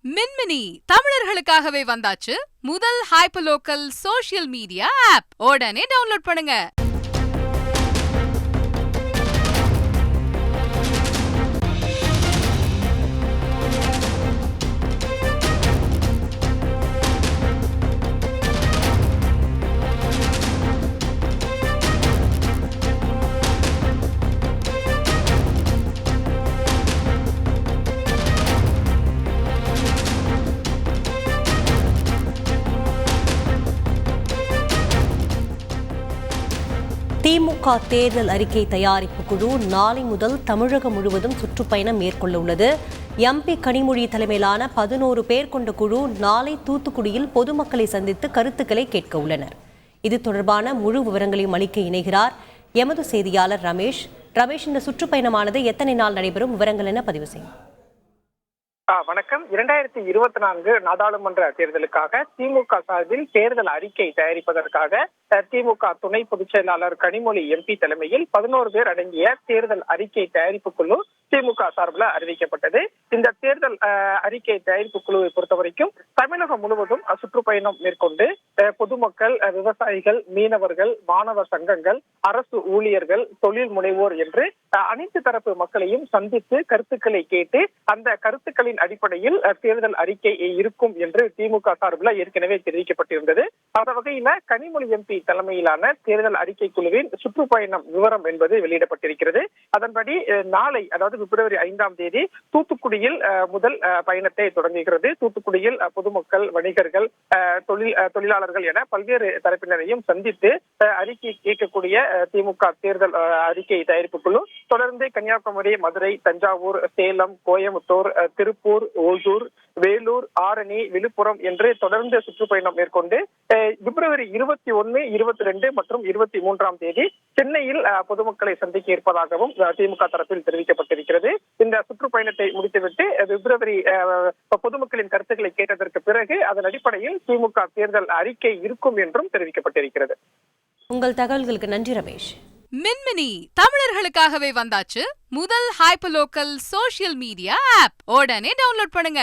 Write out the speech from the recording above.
மின்மினி தமிழர்களுக்காகவே வந்தாச்சு முதல் hyperlocal social media app. உடனே டவுன்லோட் பண்ணுங்க. திமுக தேர்தல் அறிக்கை தயாரிப்பு குழு நாளை முதல் தமிழகம் முழுவதும் சுற்றுப்பயணம் மேற்கொள்ள உள்ளது. எம்பி கனிமொழி தலைமையிலான 11 பேர் கொண்ட குழு நாளை தூத்துக்குடியில் பொதுமக்களை சந்தித்து கருத்துக்களை கேட்க உள்ளனர். இது தொடர்பான முழு விவரங்களையும் அளிக்க இணைகிறார் எமது செய்தியாளர் ரமேஷ். இந்த சுற்றுப்பயணமானது எத்தனை நாள் நடைபெறும், விவரங்கள் என பதிவு செய்யும். வணக்கம். 2024 நாடாளுமன்ற தேர்தலுக்காக திமுக சார்பில் தேர்தல் அறிக்கை தயாரிப்பதற்காக திமுக துணை பொதுச் செயலாளர் கனிமொழி எம்பி தலைமையில் 11 பேர் அடங்கிய தேர்தல் அறிக்கை தயாரிப்பு குழு திமுக சார்பில் அறிவிக்கப்பட்டது. இந்த தேர்தல் அறிக்கை தயாரிப்பு குழுவை பொறுத்த வரைக்கும் தமிழகம் முழுவதும் சுற்றுப்பயணம் மேற்கொண்டு பொதுமக்கள், விவசாயிகள், மீனவர்கள், மாணவர் சங்கங்கள், அரசு ஊழியர்கள், தொழில் முனைவோர் என்று அனைத்து தரப்பு மக்களையும் சந்தித்து கருத்துக்களை கேட்டு அந்த கருத்துக்களின் அடிப்படையில் தேர்தல் அறிக்கை இருக்கும் என்று திமுக சார்பில் ஏற்கனவே தெரிவிக்கப்பட்டிருந்தது. அந்த வகையில கனிமொழி எம்பி தலைமையிலான தேர்தல் அறிக்கை குழுவின் சுற்றுப்பயணம் விவரம் என்பது வெளியிடப்பட்டிருக்கிறது. அதன்படி நாளை, அதாவது பிப்ரவரி 5ஆம் தேதி தூத்துக்குடியில் முதல் பயணத்தை தொடங்குகிறது. தூத்துக்குடியில் பொதுமக்கள், வணிகர்கள், தொழிலாளர்கள் என பல்வேறு தரப்பினரையும் சந்தித்து அறிக்கை கேட்கக்கூடிய திமுக தேர்தல் அறிக்கை தயாரிப்பு குழு தொடர்ந்து கன்னியாகுமரி, மதுரை, தஞ்சாவூர், சேலம், கோயம்புத்தூர், திருப்பூர், ஓசூர், வேலூர், ஆரணி, விழுப்புரம் என்று தொடர்ந்து சுற்றுப்பயணம் மேற்கொண்டு பிப்ரவரி 21, 22 மற்றும் 23ஆம் தேதி சென்னையில் பொதுமக்களை சந்திக்க இருப்பதாகவும் திமுக தரப்பில் தெரிவிக்கப்பட்டிருக்கிறது. இந்த சுற்றுப்பயணத்தை முடித்துவிட்டு பிப்ரவரி பொதுமக்களின் கருத்துக்களை கேட்டதற்கு பிறகு அதன் அடிப்படையில் திமுக தேர்தல் அறிக்கை இருக்கும் என்றும் தெரிவிக்கப்பட்டிருக்கிறது. உங்கள் தகவல்களுக்கு நன்றி ரமேஷ். மின்மினி தமிழர்களுக்காகவே வந்தாச்சு முதல் ஹைப்பர்லோக்கல் சோஷியல் மீடியா ஆப். உடனே டவுன்லோட் பண்ணுங்க.